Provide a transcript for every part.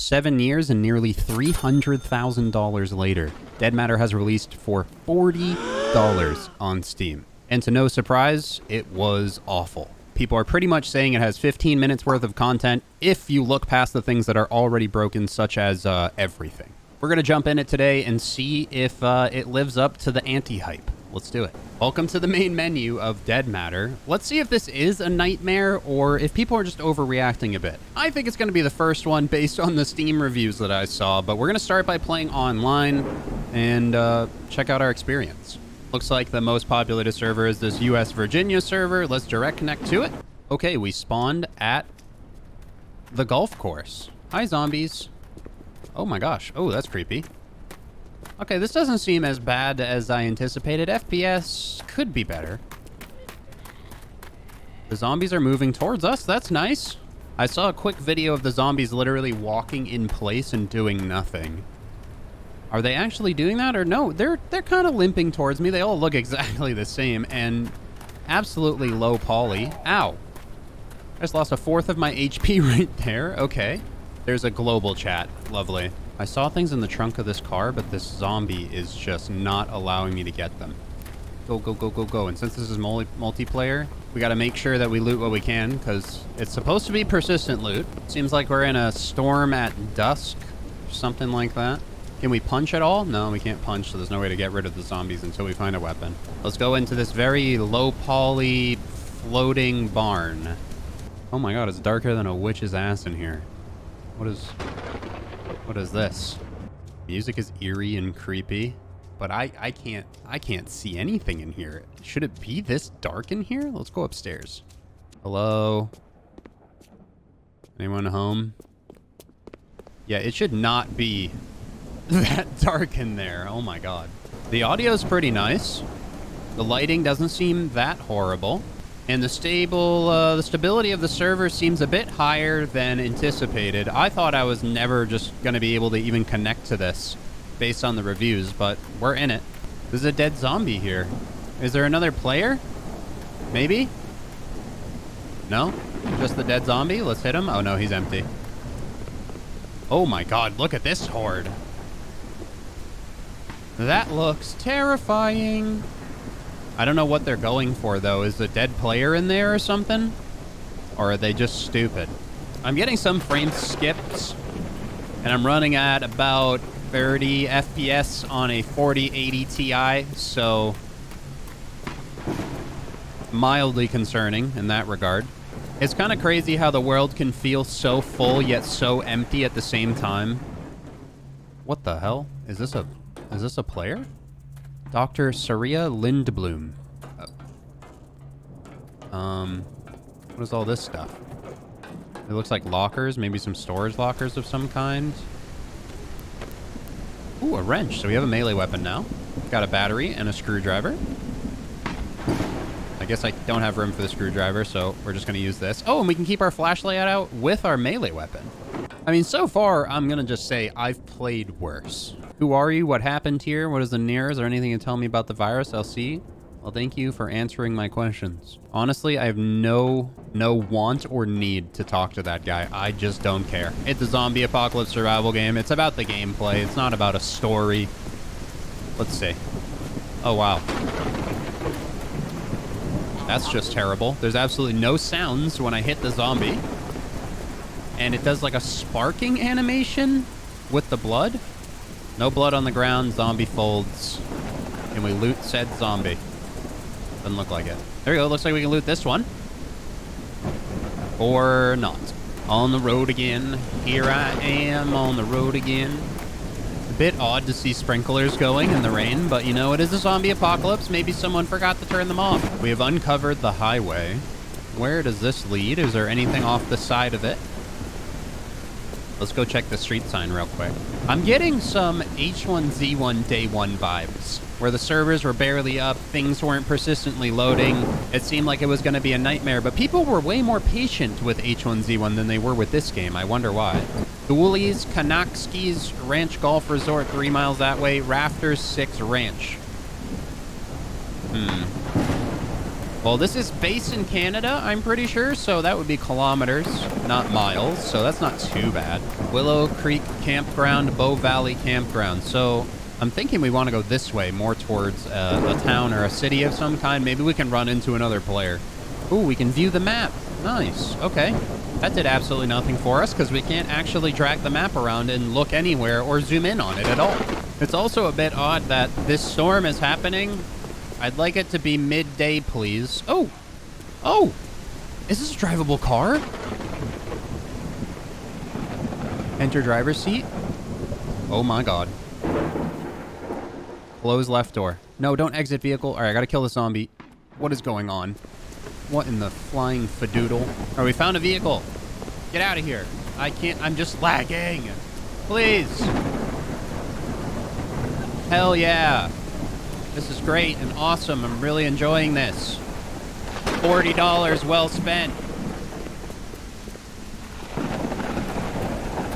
7 years and nearly $300,000 later, Dead Matter has released for $40 on Steam. And to no surprise, it was awful. People are pretty much saying it has 15 minutes worth of content if you look past the things that are already broken, such as everything. We're going to jump in it today and see if it lives up to the anti-hype. Let's do it. Welcome to the main menu of Dead Matter. Let's see if this is a nightmare or if people are just overreacting a bit. I think it's going to be the first one based on the Steam reviews that I saw, but we're going to start by playing online and check out our experience. Looks like the most populated server is this US Virginia server. Let's direct connect to it. Okay, we spawned at the golf course. Hi, zombies. Oh my gosh. Oh, that's creepy. Okay, this doesn't seem as bad as I anticipated. FPS could be better. The zombies are moving towards us. That's nice. I saw a quick video of the zombies literally walking in place and doing nothing. Are they actually doing that or no? They're kind of limping towards me. They all look exactly the same and absolutely low poly. Ow. I just lost a fourth of my HP right there. Okay. There's a global chat. Lovely. I saw things in the trunk of this car, but this zombie is just not allowing me to get them. Go, go, go, go, go. And since this is multiplayer, we got to make sure that we loot what we can, because it's supposed to be persistent loot. Seems like we're in a storm at dusk, or something like that. Can we punch at all? No, we can't punch, so there's no way to get rid of the zombies until we find a weapon. Let's go into this very low poly floating barn. Oh my god, it's darker than a witch's ass in here. What is this? Music is eerie and creepy, but I can't see anything in here. Should it be this dark in here? Let's go upstairs. Hello? Anyone home? Yeah, it should not be that dark in there. Oh my god. The audio's pretty nice. The lighting doesn't seem that horrible. And the stability of the server seems a bit higher than anticipated. I thought I was never just going to be able to even connect to this based on the reviews, but we're in it. There's a dead zombie here. Is there another player? Maybe? No? Just the dead zombie? Let's hit him. Oh no, he's empty. Oh my god, look at this horde. That looks terrifying. I don't know what they're going for, though. Is the dead player in there or something? Or are they just stupid? I'm getting some frame skips, and I'm running at about 30 FPS on a 4080 Ti, so mildly concerning in that regard. It's kind of crazy how the world can feel so full yet so empty at the same time. What the hell? Is this a player? Dr. Saria Lindblom. What is all this stuff? It looks like lockers, maybe some storage lockers of some kind. Ooh, a wrench. So we have a melee weapon now. Got a battery and a screwdriver. I guess I don't have room for the screwdriver, so we're just going to use this. Oh, and we can keep our flashlight out with our melee weapon. I mean, so far, I'm going to just say I've played worse. Who are you? What happened here? What is the near? Is there anything you can tell me about the virus? I'll see. Well, thank you for answering my questions. Honestly, I have no want or need to talk to that guy. I just don't care. It's a zombie apocalypse survival game. It's about the gameplay. It's not about a story. Let's see. Oh, wow. That's just terrible. There's absolutely no sounds when I hit the zombie. And it does like a sparking animation with the blood. No blood on the ground, zombie folds. Can we loot said zombie? Doesn't look like it. There we go, looks like we can loot this one. Or not. On the road again. Here I am on the road again. A bit odd to see sprinklers going in the rain, but you know, it is a zombie apocalypse. Maybe someone forgot to turn them off. We have uncovered the highway. Where does this lead? Is there anything off the side of it? Let's go check the street sign real quick. I'm getting some H1Z1 Day 1 vibes, where the servers were barely up, things weren't persistently loading. It seemed like it was going to be a nightmare, but people were way more patient with H1Z1 than they were with this game. I wonder why. Doolies, Kanakskis, Ranch Golf Resort 3 miles that way, Rafters 6 Ranch. Well, this is based in Canada, I'm pretty sure, so that would be kilometers, not miles, so that's not too bad. Willow Creek Campground, Bow Valley Campground. So I'm thinking we want to go this way, more towards a town or a city of some kind. Maybe we can run into another player. Ooh, we can view the map. Nice. Okay. That did absolutely nothing for us because we can't actually drag the map around and look anywhere or zoom in on it at all. It's also a bit odd that this storm is happening. I'd like it to be midday, please. Oh. Oh. Is this a drivable car? Enter driver's seat. Oh my god. Close left door. No, don't exit vehicle. All right, I gotta kill the zombie. What is going on? What in the flying fadoodle? All right, we found a vehicle. Get out of here. I can't. I'm just lagging. Please. Hell yeah. This is great and awesome. I'm really enjoying this. $40 well spent.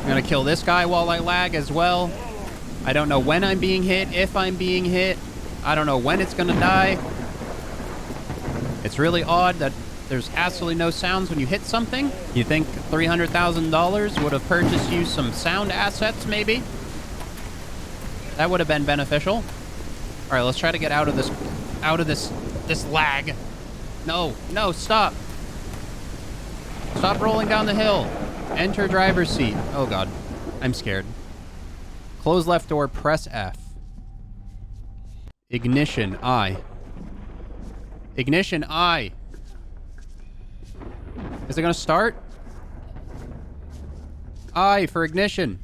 I'm gonna kill this guy while I lag as well. I don't know when I'm being hit, if I'm being hit. I don't know when it's gonna die. It's really odd that there's absolutely no sounds when you hit something. You think $300,000 would have purchased you some sound assets, maybe? That would have been beneficial. All right, let's try to get out of this lag. No, no, stop. Stop rolling down the hill. Enter driver's seat. Oh god, I'm scared. Close left door, press F. Ignition, I. Ignition, I. Is it gonna start? I for ignition.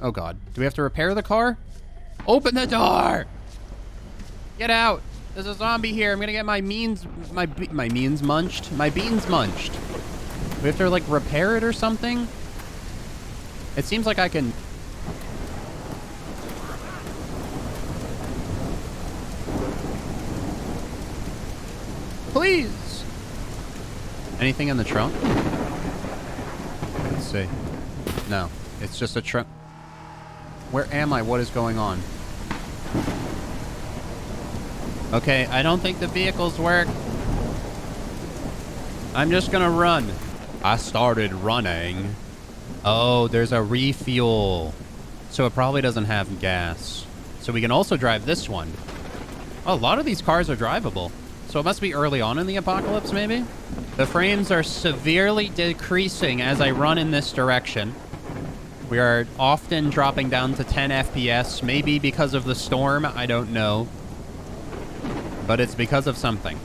Oh god, do we have to repair the car? Open the door! Get out! There's a zombie here. I'm gonna get my beans munched. My beans munched. Do we have to like repair it or something? It seems like I can. Please. Anything in the trunk? Let's see. No, it's just a trunk. Where am I? What is going on? Okay, I don't think the vehicles work. I'm just gonna run. I started running. Oh, there's a refuel. So it probably doesn't have gas. So we can also drive this one. Oh, a lot of these cars are drivable. So it must be early on in the apocalypse, maybe? The frames are severely decreasing as I run in this direction. We are often dropping down to 10 FPS, maybe because of the storm, I don't know. But it's because of something.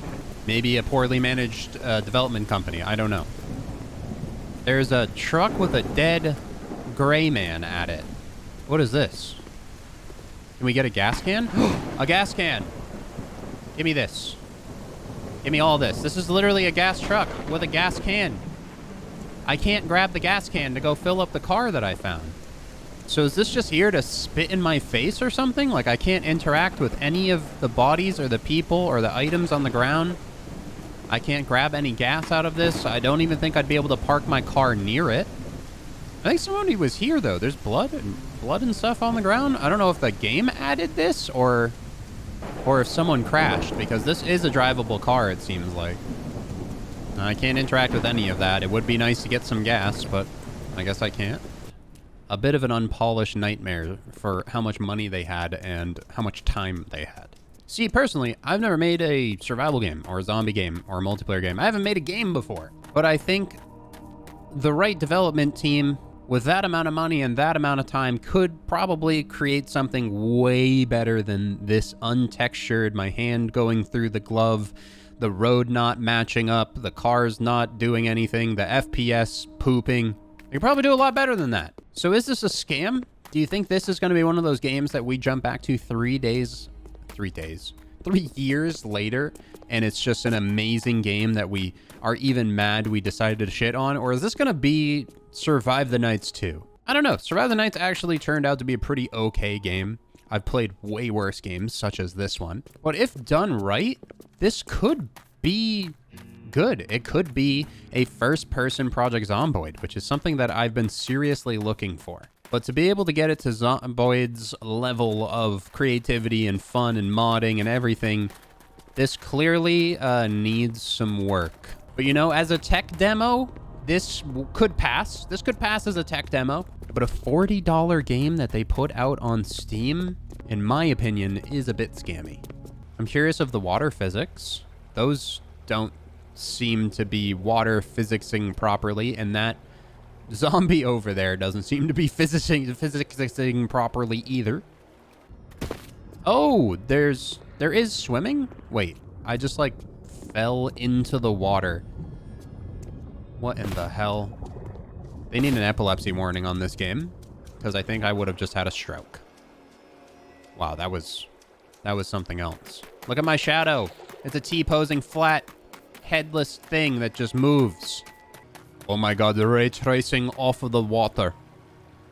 Maybe a poorly managed development company, I don't know. There's a truck with a dead gray man at it. What is this? Can we get a gas can? A gas can! Give me this. Give me all this. This is literally a gas truck with a gas can. I can't grab the gas can to go fill up the car that I found. So is this just here to spit in my face or something? Like I can't interact with any of the bodies or the people or the items on the ground? I can't grab any gas out of this. I don't even think I'd be able to park my car near it. I think somebody was here though. There's blood and stuff on the ground. I don't know if the game added this or if someone crashed, because this is a drivable car, it seems like. I can't interact with any of that. It would be nice to get some gas, but I guess I can't. A bit of an unpolished nightmare for how much money they had and how much time they had. See, personally, I've never made a survival game or a zombie game or a multiplayer game. I haven't made a game before, but I think the right development team with that amount of money and that amount of time could probably create something way better than this untextured, my hand going through the glove, the road not matching up, the cars not doing anything, the FPS pooping. You could probably do a lot better than that. So is this a scam? Do you think this is going to be one of those games that we jump back to 3 years later, and it's just an amazing game that we are even mad we decided to shit on? Or is this going to be Survive the Nights 2? I don't know. Survive the Nights actually turned out to be a pretty okay game. I've played way worse games, such as this one. But if done right, this could be good. It could be a first-person Project Zomboid, which is something that I've been seriously looking for. But to be able to get it to Zomboid's level of creativity and fun and modding and everything, This clearly needs some work. But you know, as a tech demo, this could pass. This could pass as a tech demo. But a $40 game that they put out on Steam, in my opinion, is a bit scammy. I'm curious of the water physics. Those don't seem to be water physicsing properly, and that zombie over there doesn't seem to be physicsing properly either. Oh, there is swimming? Wait, I just like fell into the water. What in the hell? They need an epilepsy warning on this game, because I think I would have just had a stroke. Wow, that was something else. Look at my shadow. It's a T-posing flat, headless thing that just moves. Oh my god, the ray tracing off of the water.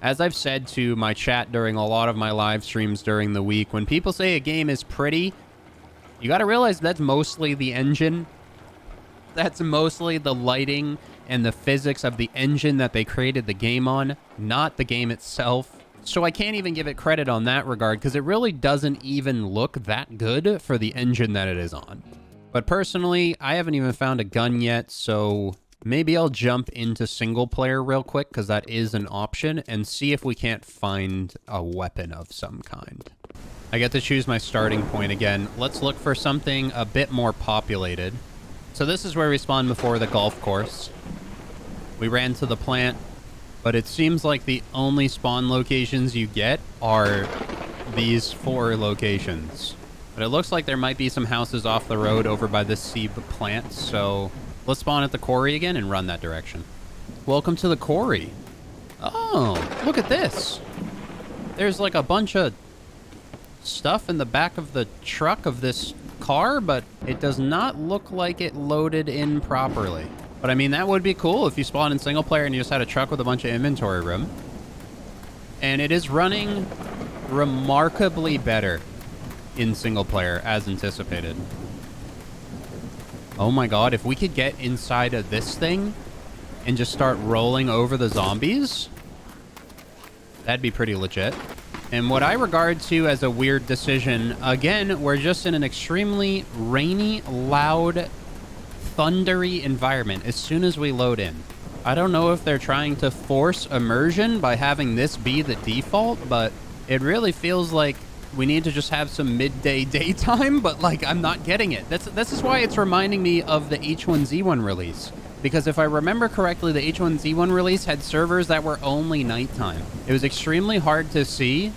As I've said to my chat during a lot of my live streams during the week, when people say a game is pretty, you gotta realize that's mostly the engine. That's mostly the lighting and the physics of the engine that they created the game on, not the game itself. So I can't even give it credit on that regard, because it really doesn't even look that good for the engine that it is on. But personally, I haven't even found a gun yet, so maybe I'll jump into single player real quick, because that is an option, and see if we can't find a weapon of some kind. I get to choose my starting point again. Let's look for something a bit more populated. So this is where we spawned before the golf course. We ran to the plant, but it seems like the only spawn locations you get are these 4 locations. But it looks like there might be some houses off the road over by this seed plant, so let's spawn at the quarry again and run that direction. Welcome to the quarry. Oh, look at this. There's like a bunch of stuff in the back of the truck of this car, but it does not look like it loaded in properly. But I mean, that would be cool if you spawned in single player and you just had a truck with a bunch of inventory room. And it is running remarkably better in single player as anticipated. Oh my god, if we could get inside of this thing and just start rolling over the zombies, that'd be pretty legit. And what I regard to as a weird decision, again, we're just in an extremely rainy, loud, thundery environment as soon as we load in. I don't know if they're trying to force immersion by having this be the default, but it really feels like we need to just have some midday daytime, but like I'm not getting it. This is why it's reminding me of the H1Z1 release. Because if I remember correctly, the H1Z1 release had servers that were only nighttime. It was extremely hard to see,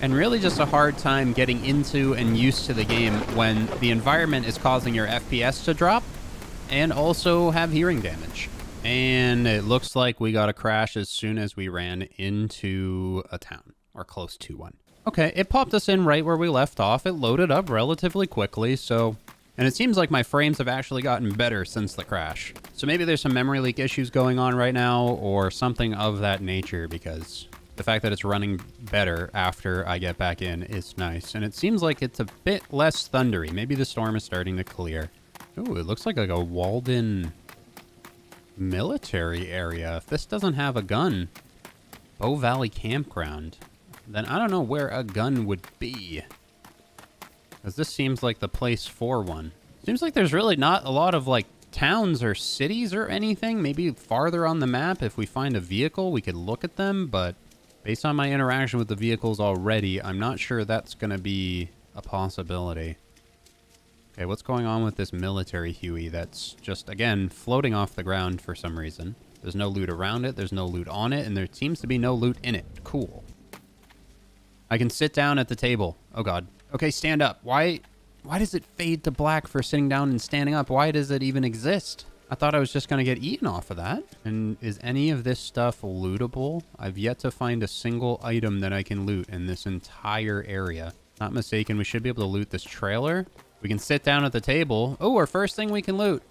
and really just a hard time getting into and used to the game when the environment is causing your FPS to drop and also have hearing damage. And it looks like we got a crash as soon as we ran into a town, or close to one. Okay, it popped us in right where we left off. It loaded up relatively quickly, so... And it seems like my frames have actually gotten better since the crash. So maybe there's some memory leak issues going on right now, or something of that nature, because the fact that it's running better after I get back in is nice. And it seems like it's a bit less thundery. Maybe the storm is starting to clear. Ooh, it looks like a walled-in military area. If this doesn't have a gun, Bow Valley Campground, then I don't know where a gun would be. Because this seems like the place for one. Seems like there's really not a lot of, like, towns or cities or anything. Maybe farther on the map, if we find a vehicle, we could look at them. But based on my interaction with the vehicles already, I'm not sure that's going to be a possibility. Okay, what's going on with this military Huey that's just, again, floating off the ground for some reason? There's no loot around it, there's no loot on it, and there seems to be no loot in it. Cool. I can sit down at the table. Oh, God. Okay, stand up. Why does it fade to black for sitting down and standing up? Why does it even exist? I thought I was just going to get eaten off of that. And is any of this stuff lootable? I've yet to find a single item that I can loot in this entire area. Not mistaken, we should be able to loot this trailer. We can sit down at the table. Oh, our first thing we can loot.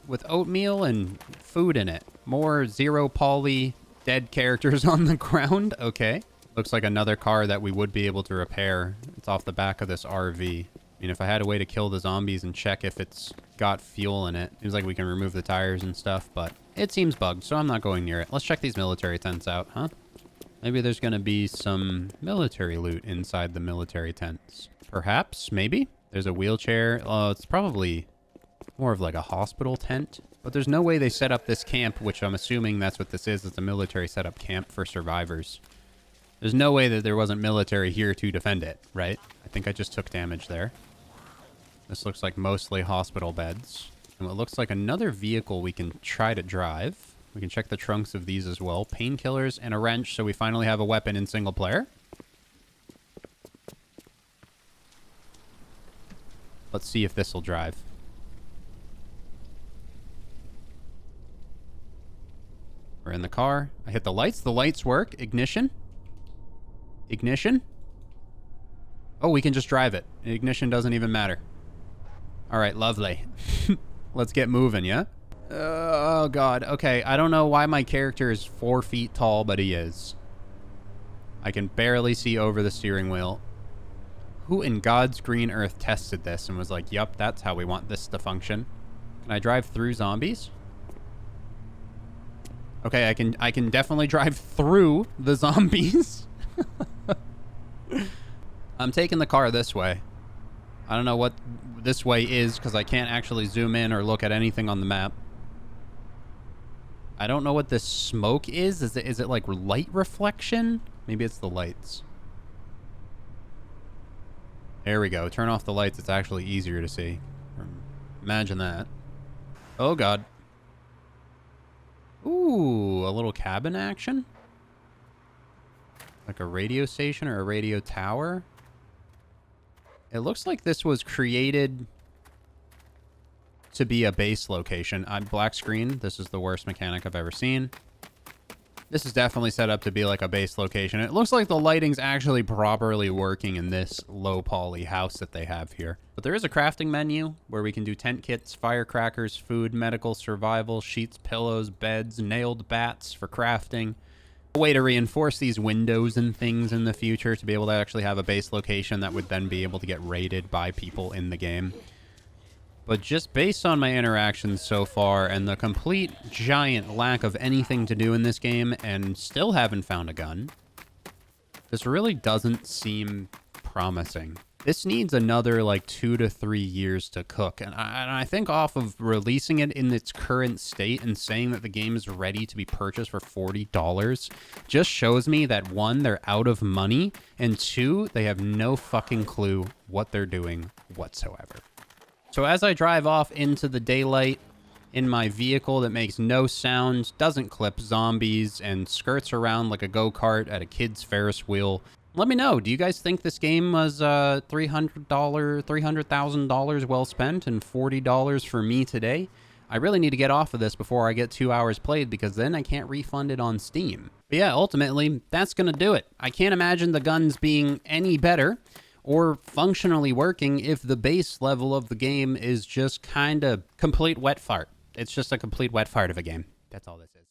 With oatmeal and food in it. More zero poly dead characters on the ground. Okay. Looks like another car that we would be able to repair. It's off the back of this RV. I mean, if I had a way to kill the zombies and check if it's got fuel in it, seems like we can remove the tires and stuff, but it seems bugged, so I'm not going near it. Let's check these military tents out, huh? Maybe there's going to be some military loot inside the military tents. Perhaps, maybe. There's a wheelchair. Oh, it's probably more of like a hospital tent. But there's no way they set up this camp, which I'm assuming that's what this is. It's a military setup camp for survivors. There's no way that there wasn't military here to defend it, right? I think I just took damage there. This looks like mostly hospital beds. And what looks like another vehicle we can try to drive. We can check the trunks of these as well. Painkillers and a wrench, so we finally have a weapon in single player. Let's see if this will drive. We're in the car. I hit the lights. The lights work. Ignition. Ignition. Oh, we can just drive it. Ignition doesn't even matter. All right, lovely. Let's get moving, yeah? Oh, God. Okay, I don't know why my character is 4 feet tall, but he is. I can barely see over the steering wheel. Who in God's green earth tested this and was like, yup, that's how we want this to function? Can I drive through zombies? Okay, I can definitely drive through the zombies. I'm taking the car this way. I don't know what this way is because I can't actually zoom in or look at anything on the map. I don't know what this smoke is. Is it like light reflection? Maybe it's the lights. There we go. Turn off the lights. It's actually easier to see. Imagine that. Oh, God. Ooh, a little cabin action? Like a radio station or a radio tower? It looks like this was created to be a base location. Black screen. This is the worst mechanic I've ever seen. This is definitely set up to be like a base location. It looks like the lighting's actually properly working in this low poly house that they have here. But there is a crafting menu where we can do tent kits, firecrackers, food, medical, survival, sheets, pillows, beds, nailed bats for crafting. A way to reinforce these windows and things in the future to be able to actually have a base location that would then be able to get raided by people in the game. But just based on my interactions so far and the complete giant lack of anything to do in this game and still haven't found a gun, this really doesn't seem promising. This needs another like 2 to 3 years to cook. And I think off of releasing it in its current state and saying that the game is ready to be purchased for $40 just shows me that 1, they're out of money, and 2, they have no fucking clue what they're doing whatsoever. So as I drive off into the daylight in my vehicle that makes no sound, doesn't clip zombies, and skirts around like a go-kart at a kid's Ferris wheel, let me know. Do you guys think this game was $300,000 well spent and $40 for me today? I really need to get off of this before I get 2 hours played because then I can't refund it on Steam. But yeah, ultimately, that's going to do it. I can't imagine the guns being any better or functionally working if the base level of the game is just kind of complete wet fart. It's just a complete wet fart of a game. That's all this is.